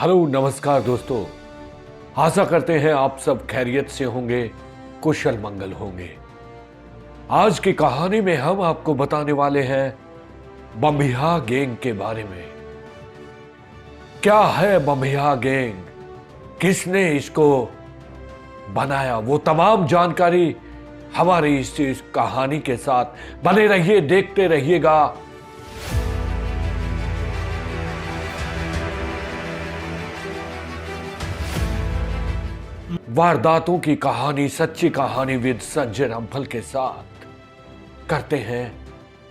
Hello नमस्कार दोस्तों। आशा करते हैं आप सब खैरियत से होंगे, कुशल मंगल होंगे। आज की कहानी में हम आपको बताने वाले हैं बम्बिहा गैंग के बारे में। क्या है बम्बिहा गैंग, किसने इसको बनाया, वो तमाम जानकारी हमारी इस कहानी के साथ बने रहिए, देखते रहिएगा। वारदातों की कहानी, सच्ची कहानी विद संजय रामफल के साथ करते हैं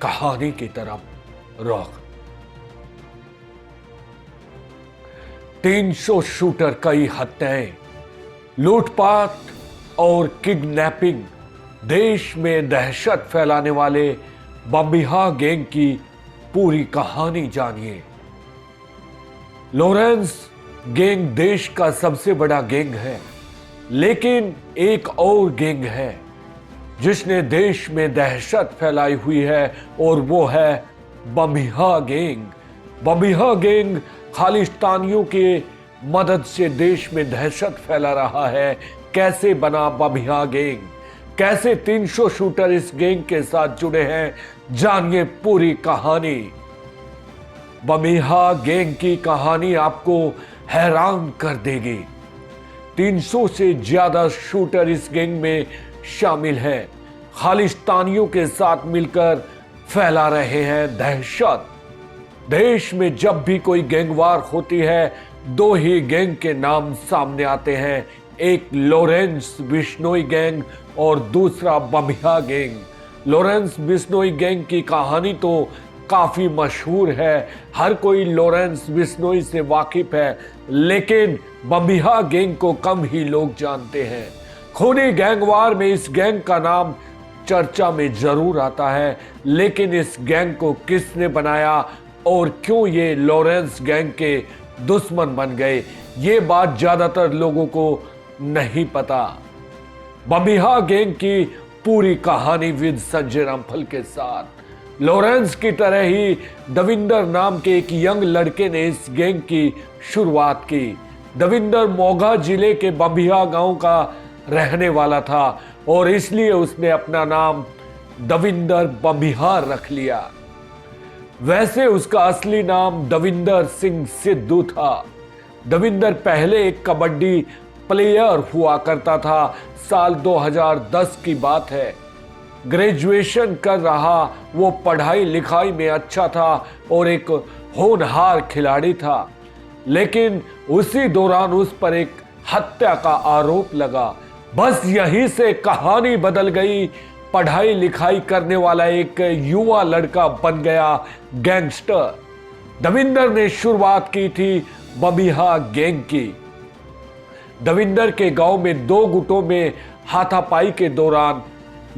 कहानी की तरफ रुख। 300 शूटर, कई हत्याएं, लूटपाट और किडनैपिंग, देश में दहशत फैलाने वाले बम्बिहा गैंग की पूरी कहानी जानिए। लॉरेंस गैंग देश का सबसे बड़ा गैंग है, लेकिन एक और गैंग है जिसने देश में दहशत फैलाई हुई है, और वो है बम्बिहा गैंग। बम्बिहा गैंग खालिस्तानियों के मदद से देश में दहशत फैला रहा है। कैसे बना बम्बिहा गैंग, कैसे 300 शूटर इस गैंग के साथ जुड़े हैं, जानिए पूरी कहानी। बम्बिहा गैंग की कहानी आपको हैरान कर देगी। 300 से ज्यादा शूटर इस गैंग में शामिल हैं, खालिस्तानियों के साथ मिलकर फैला रहे हैं दहशत। देश में जब भी कोई गैंगवार होती है, दो ही गैंग के नाम सामने आते हैं, एक लॉरेंस बिश्नोई गैंग और दूसरा Bambiha gang. Lawrence Bishnoi gang की कहानी तो काफी मशहूर है, हर कोई लॉरेंस बिश्नोई से वाकिफ है, लेकिन बम्बिहा गैंग को कम ही लोग जानते हैं। खूनी गैंगवार में इस गैंग का नाम चर्चा में जरूर आता है, लेकिन इस गैंग को किसने बनाया और क्यों ये लॉरेंस गैंग के दुश्मन बन गए, ये बात ज्यादातर लोगों को नहीं पता। बम्बिहा गैंग की पूरी कहानी विद संजय रामफल के साथ। लॉरेंस की तरह ही दविंदर नाम के एक यंग लड़के ने इस गैंग की शुरुआत की। दविंदर मोगा जिले के बम्बिहा गांव का रहने वाला था और इसलिए उसने अपना नाम दविंदर बम्बिहा रख लिया। वैसे उसका असली नाम दविंदर सिंह सिद्धू था। दविंदर पहले एक कबड्डी प्लेयर हुआ करता था। साल 2010 की बात है। ग्रेजुएशन कर रहा, वो पढ़ाई लिखाई में अच्छा था और एक होनहार खिलाड़ी था, लेकिन उसी दौरान उस पर एक हत्या का आरोप लगा। बस यहीं से कहानी बदल गई। पढ़ाई लिखाई करने वाला एक युवा लड़का बन गया गैंगस्टर। दविंदर ने शुरुआत की थी बम्बिहा गैंग की। दविंदर के गांव में दो गुटों में हाथापाई के दौरान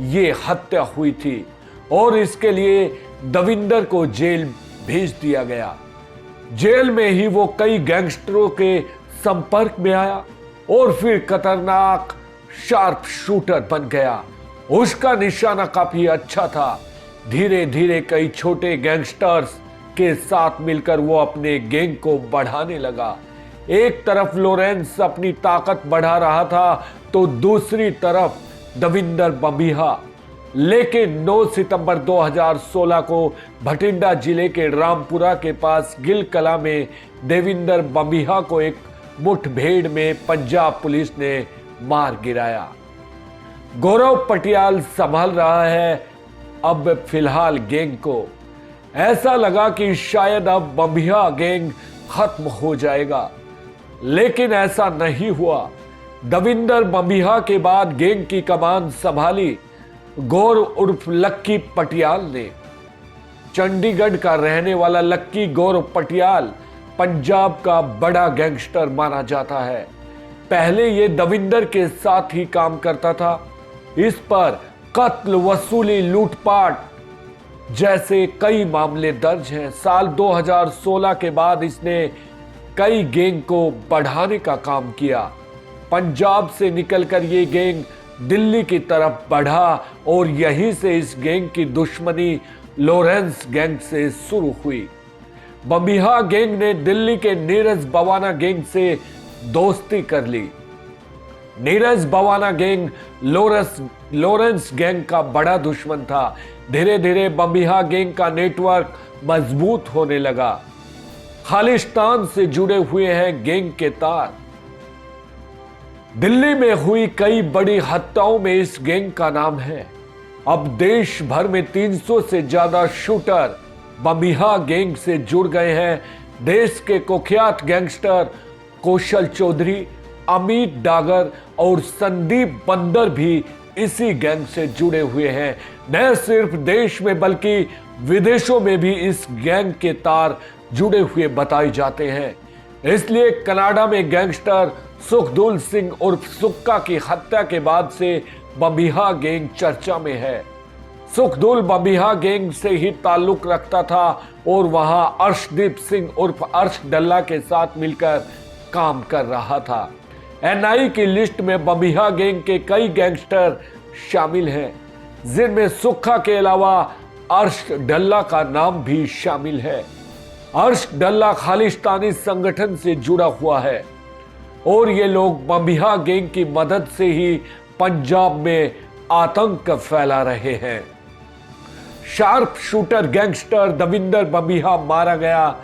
ये हत्या हुई थी और इसके लिए दविंदर को जेल भेज दिया गया। जेल में ही वो कई गैंगस्टरों के संपर्क में आया और फिर खतरनाक शार्प शूटर बन गया। उसका निशाना काफी अच्छा था। धीरे धीरे कई छोटे गैंगस्टर्स के साथ मिलकर वो अपने गैंग को बढ़ाने लगा। एक तरफ लॉरेंस अपनी ताकत बढ़ा रहा था तो दूसरी तरफ दविंदर बम्बिहा। लेकिन 9 सितंबर 2016 को भटिंडा जिले के रामपुरा के पास गिल कला में देविंदर बम्बिहा को एक मुठभेड़ में पंजाब पुलिस ने मार गिराया। गौरव पटियाल संभाल रहा है अब फिलहाल गैंग को। ऐसा लगा कि शायद अब बम्बिहा गैंग खत्म हो जाएगा, लेकिन ऐसा नहीं हुआ। दविंदर बम्बिहा के बाद गैंग की कमान संभाली गौर उर्फ लक्की पटियाल ने। चंडीगढ़ का रहने वाला लक्की गौर पटियाल पंजाब का बड़ा गैंगस्टर माना जाता है। पहले ये दविंदर के साथ ही काम करता था। इस पर कत्ल, वसूली, लूटपाट जैसे कई मामले दर्ज हैं। साल 2016 के बाद इसने कई गैंग को बढ़ाने का काम किया। पंजाब से निकलकर ये गैंग दिल्ली की तरफ बढ़ा और यहीं से इस गैंग की दुश्मनी लॉरेंस गैंग से शुरू हुई। बमिहा गैंग ने दिल्ली के नीरज बवाना गैंग से दोस्ती कर ली। Neeraj Bawana gang Lawrence gang का बड़ा दुश्मन था। धीरे धीरे बमिहा गैंग का नेटवर्क मजबूत होने लगा। खालिस्तान से जुड़े हुए हैं गैंग के तार। दिल्ली में हुई कई बड़ी हत्याओं में इस गैंग का नाम है। अब देश भर में 300 से ज्यादा शूटर बमिहा गैंग से जुड़ गए हैं। देश के कुख्यात गैंगस्टर कौशल चौधरी, अमित डागर और संदीप बंदर भी इसी गैंग से जुड़े हुए हैं। न सिर्फ देश में बल्कि विदेशों में भी इस गैंग के तार जुड़े हुए बताए जाते हैं। इसलिए कनाडा में गैंगस्टर सुखदुल सिंह उर्फ सुक्का की हत्या के बाद से बमिहा गैंग चर्चा में है। सुखदुल बमिहा गैंग से ही ताल्लुक रखता था और वहां अर्शदीप सिंह उर्फ अर्श डल्ला के साथ मिलकर काम कर रहा था। एनआई की लिस्ट में बमिहा गैंग के कई गैंगस्टर शामिल हैं, जिनमें सुक्का के अलावा अर्श डल्ला का नाम भी शामिल है। अर्श डल्ला खालिस्तानी संगठन से जुड़ा हुआ है और ये लोग बमिहा गैंग की मदद से ही पंजाब में आतंक फैला रहे हैं। शार्प शूटर गैंगस्टर दविंदर बमिहा मारा गया,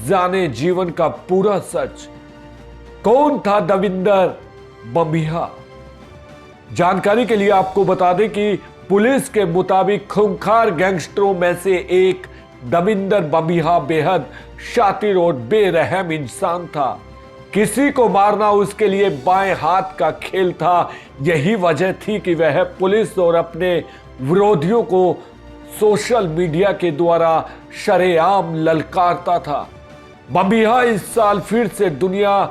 जाने जीवन का पूरा सच। कौन था दविंदर बमिहा? जानकारी के लिए आपको बता दें कि पुलिस के मुताबिक खूंखार गैंगस्टरों में से एक दविंदर बमिहा बेहद शातिर और बेरहम इंसान था। किसी को मारना उसके लिए बाएं हाथ का खेल था। यही वजह थी कि वह पुलिस और अपने विरोधियों को सोशल मीडिया के द्वारा शरेआम ललकारता था। बमिहा इस साल फिर से दुनिया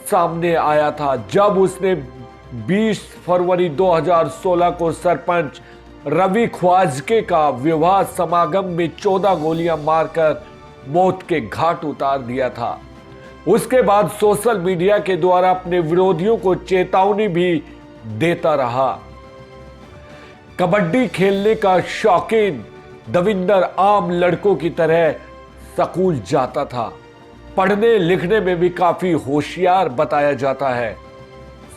सामने आया था जब उसने 20 फरवरी 2016 को सरपंच रवि ख्वाजके का विवाह समागम में 14 गोलियां मारकर मौत के घाट उतार दिया था। उसके बाद सोशल मीडिया के द्वारा अपने विरोधियों को चेतावनी भी देता रहा। कबड्डी खेलने का शौकीन दविंदर आम लड़कों की तरह स्कूल जाता था। पढ़ने लिखने में भी काफी होशियार बताया जाता है।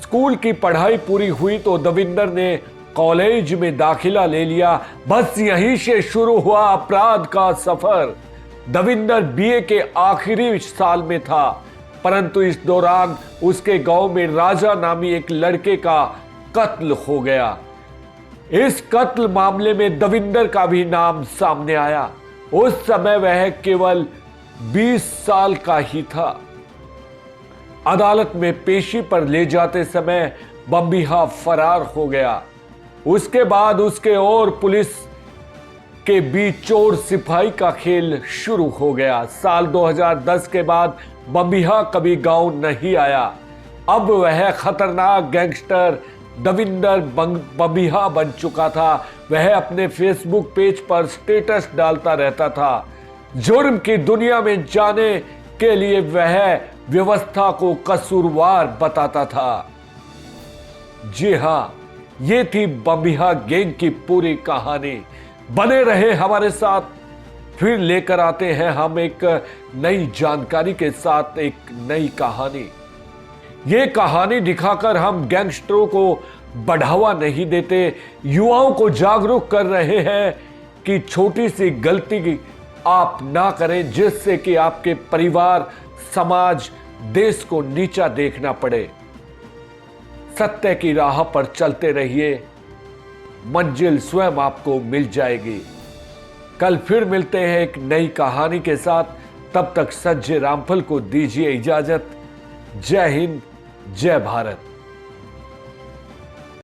स्कूल की पढ़ाई पूरी हुई तो दविंदर ने कॉलेज में दाखिला ले लिया। बस यहीं से शुरू हुआ अपराध का सफर। दविंदर बीए के आखिरी साल में था, परंतु इस दौरान उसके गांव में राजा नामी एक लड़के का कत्ल हो गया। इस कत्ल मामले में दविंदर का भी नाम सामने आया। उस समय वह केवल 20 साल का ही था। अदालत में पेशी पर ले जाते समय बमिहा फरार हो गया। उसके बाद उसके और पुलिस के बीच चोर सिपाही का खेल शुरू हो गया। साल 2010 के बाद बमिहा कभी गांव नहीं आया। अब वह खतरनाक गैंगस्टर दविंदर बमिहा बन चुका था। वह अपने फेसबुक पेज पर स्टेटस डालता रहता था। जुर्म की दुनिया में जाने के लिए वह व्यवस्था को कसूरवार बताता था। जी हां, ये थी बमिहा गैंग की पूरी कहानी। बने रहे हमारे साथ, फिर लेकर आते हैं हम एक नई जानकारी के साथ एक नई कहानी। ये कहानी दिखाकर हम गैंगस्टरों को बढ़ावा नहीं देते, युवाओं को जागरूक कर रहे हैं कि छोटी सी गलती आप ना करें जिससे कि आपके परिवार, समाज, देश को नीचा देखना पड़े। सत्य की राह पर चलते रहिए, मंजिल स्वयं आपको मिल जाएगी। कल फिर मिलते हैं एक नई कहानी के साथ। तब तक संजय रामफल को दीजिए इजाजत। जय हिंद, जय भारत।